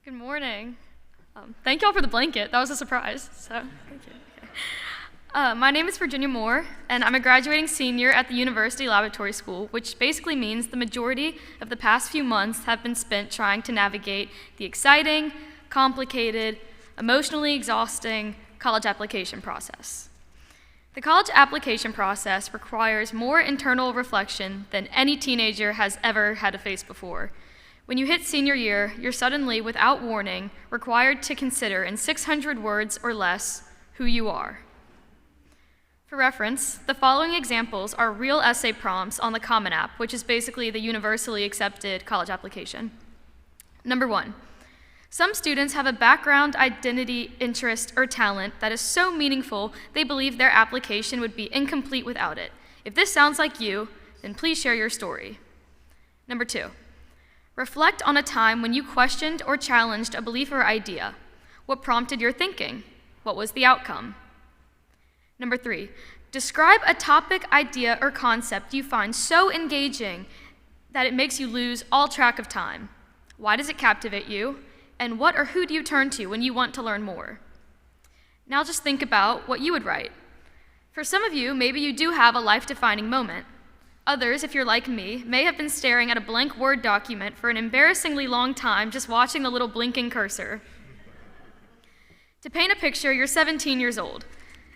Good morning. Thank y'all for the blanket. That was a surprise. So, thank you. Okay. My name is Virginia Moore, and I'm a graduating senior at the University Laboratory School, which basically means the majority of the past few months have been spent trying to navigate the exciting, complicated, emotionally exhausting college application process. The college application process requires more internal reflection than any teenager has ever had to face before. When you hit senior year, you're suddenly, without warning, required to consider in 600 words or less who you are. For reference, the following examples are real essay prompts on the Common App, which is basically the universally accepted college application. Number 1, some students have a background, identity, interest, or talent that is so meaningful they believe their application would be incomplete without it. If this sounds like you, then please share your story. Number 2, reflect on a time when you questioned or challenged a belief or idea. What prompted your thinking? What was the outcome? Number 3, describe a topic, idea, or concept you find so engaging that it makes you lose all track of time. Why does it captivate you? And what or who do you turn to when you want to learn more? Now just think about what you would write. For some of you, maybe you do have a life-defining moment. Others, if you're like me, may have been staring at a blank Word document for an embarrassingly long time just watching the little blinking cursor. To paint a picture, you're 17 years old.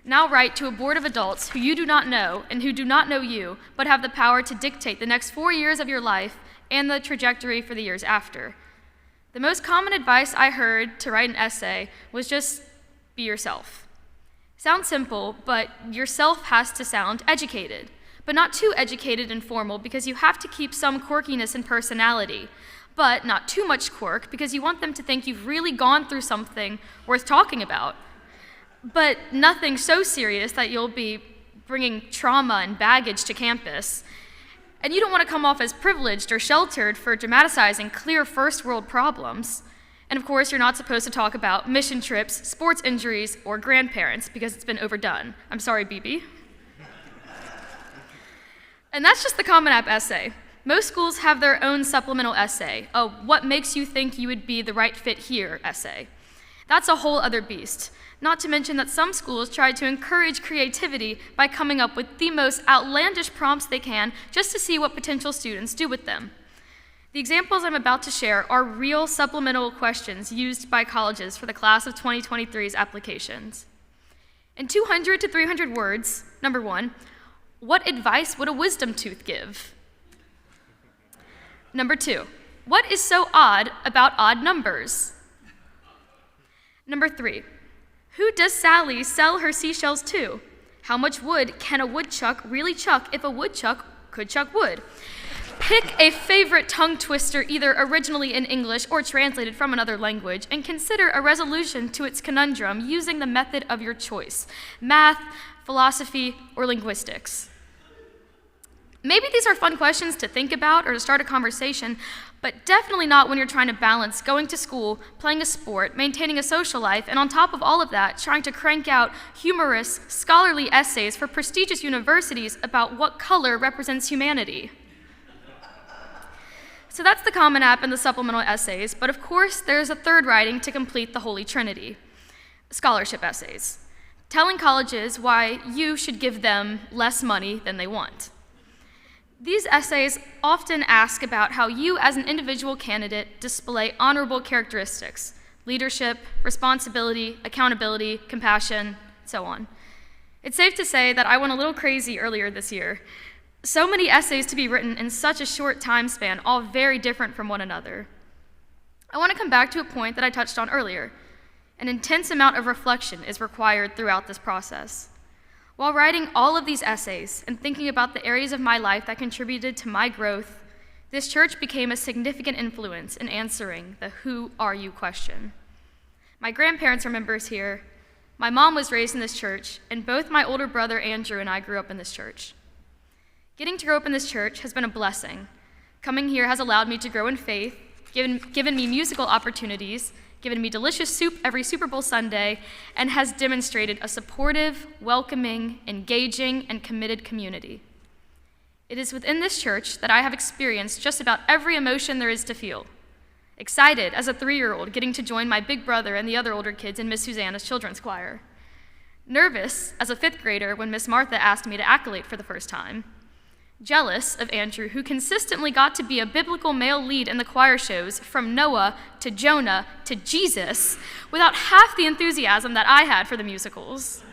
Now write to a board of adults who you do not know and who do not know you, but have the power to dictate the next 4 years of your life and the trajectory for the years after. The most common advice I heard to write an essay was just be yourself. Sounds simple, but yourself has to sound educated. But not too educated and formal because you have to keep some quirkiness and personality, but not too much quirk because you want them to think you've really gone through something worth talking about, but nothing so serious that you'll be bringing trauma and baggage to campus. And you don't want to come off as privileged or sheltered for dramatizing clear first world problems. And of course, you're not supposed to talk about mission trips, sports injuries, or grandparents because it's been overdone. I'm sorry, BB. And that's just the Common App essay. Most schools have their own supplemental essay, a what makes you think you would be the right fit here essay. That's a whole other beast. Not to mention that some schools try to encourage creativity by coming up with the most outlandish prompts they can just to see what potential students do with them. The examples I'm about to share are real supplemental questions used by colleges for the class of 2023's applications. In 200 to 300 words, number 1, what advice would a wisdom tooth give? Number 2, what is so odd about odd numbers? Number 3, who does Sally sell her seashells to? How much wood can a woodchuck really chuck if a woodchuck could chuck wood? Pick a favorite tongue twister, either originally in English or translated from another language, and consider a resolution to its conundrum using the method of your choice: math, philosophy, or linguistics. Maybe these are fun questions to think about or to start a conversation, but definitely not when you're trying to balance going to school, playing a sport, maintaining a social life, and on top of all of that, trying to crank out humorous, scholarly essays for prestigious universities about what color represents humanity. So that's the Common App and the supplemental essays, but of course there's a third writing to complete the Holy Trinity: scholarship essays, telling colleges why you should give them less money than they want. These essays often ask about how you as an individual candidate display honorable characteristics: leadership, responsibility, accountability, compassion, so on. It's safe to say that I went a little crazy earlier this year. So many essays to be written in such a short time span, all very different from one another. I want to come back to a point that I touched on earlier. An intense amount of reflection is required throughout this process. While writing all of these essays and thinking about the areas of my life that contributed to my growth, this church became a significant influence in answering the "who are you" question. My grandparents are members here, my mom was raised in this church, and both my older brother Andrew and I grew up in this church. Getting to grow up in this church has been a blessing. Coming here has allowed me to grow in faith, given me musical opportunities, given me delicious soup every Super Bowl Sunday, and has demonstrated a supportive, welcoming, engaging, and committed community. It is within this church that I have experienced just about every emotion there is to feel: excited as a 3-year-old getting to join my big brother and the other older kids in Miss Susanna's children's choir. Nervous as a 5th grader when Miss Martha asked me to acolyte for the first time. Jealous of Andrew, who consistently got to be a biblical male lead in the choir shows from Noah to Jonah to Jesus without half the enthusiasm that I had for the musicals.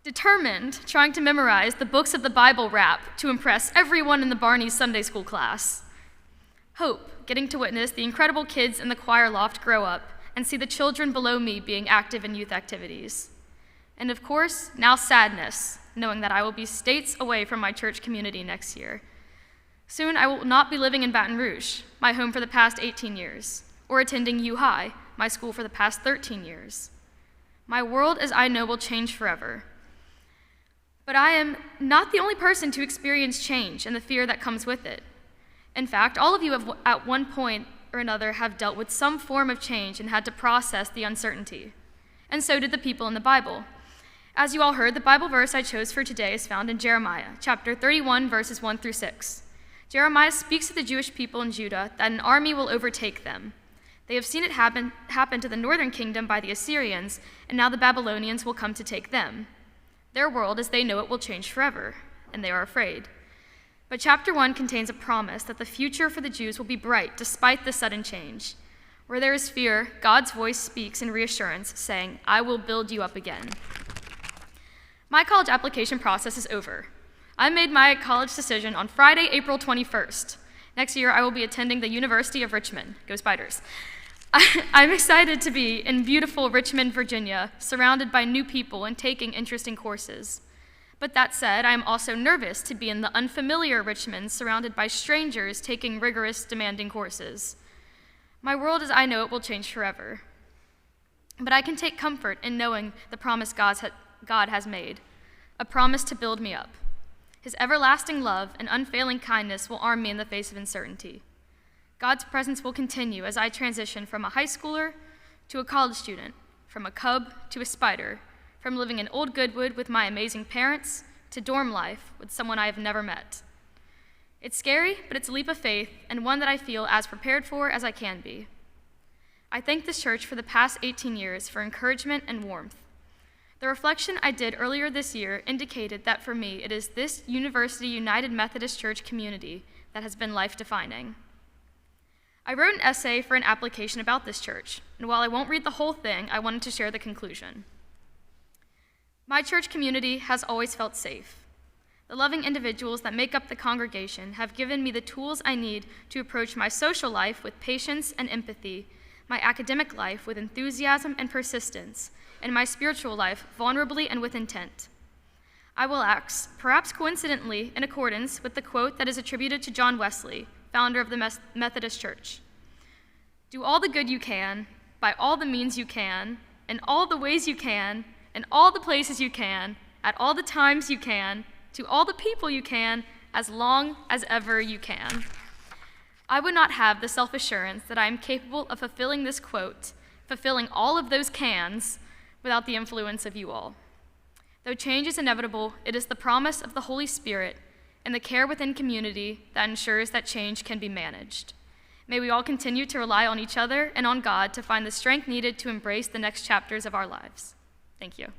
Determined, trying to memorize the books of the Bible rap to impress everyone in the Barney's Sunday school class. Hope, getting to witness the incredible kids in the choir loft grow up and see the children below me being active in youth activities. And of course, now sadness, knowing that I will be states away from my church community next year. Soon I will not be living in Baton Rouge, my home for the past 18 years, or attending U High, my school for the past 13 years. My world as I know will change forever. But I am not the only person to experience change and the fear that comes with it. In fact, all of you have, at one point or another, have dealt with some form of change and had to process the uncertainty. And so did the people in the Bible. As you all heard, the Bible verse I chose for today is found in Jeremiah, chapter 31, verses 1 through 6. Jeremiah speaks to the Jewish people in Judah that an army will overtake them. They have seen it happen to the northern kingdom by the Assyrians, and now the Babylonians will come to take them. Their world, as they know it, will change forever, and they are afraid. But chapter 1 contains a promise that the future for the Jews will be bright despite the sudden change. Where there is fear, God's voice speaks in reassurance, saying, "I will build you up again." My college application process is over. I made my college decision on Friday, April 21st. Next year, I will be attending the University of Richmond. Go Spiders. I'm excited to be in beautiful Richmond, Virginia, surrounded by new people and taking interesting courses. But that said, I am also nervous to be in the unfamiliar Richmond, surrounded by strangers taking rigorous, demanding courses. My world as I know it will change forever. But I can take comfort in knowing the promise God has made, a promise to build me up. His everlasting love and unfailing kindness will arm me in the face of uncertainty. God's presence will continue as I transition from a high schooler to a college student, from a cub to a spider, from living in Old Goodwood with my amazing parents to dorm life with someone I have never met. It's scary, but it's a leap of faith and one that I feel as prepared for as I can be. I thank this church for the past 18 years for encouragement and warmth. The reflection I did earlier this year indicated that for me, it is this University United Methodist Church community that has been life-defining. I wrote an essay for an application about this church, and while I won't read the whole thing, I wanted to share the conclusion. My church community has always felt safe. The loving individuals that make up the congregation have given me the tools I need to approach my social life with patience and empathy, my academic life with enthusiasm and persistence, and my spiritual life vulnerably and with intent. I will act, perhaps coincidentally, in accordance with the quote that is attributed to John Wesley, founder of the Methodist Church. Do all the good you can, by all the means you can, in all the ways you can, in all the places you can, at all the times you can, to all the people you can, as long as ever you can. I would not have the self-assurance that I am capable of fulfilling this quote, fulfilling all of those cans, without the influence of you all. Though change is inevitable, it is the promise of the Holy Spirit and the care within community that ensures that change can be managed. May we all continue to rely on each other and on God to find the strength needed to embrace the next chapters of our lives. Thank you.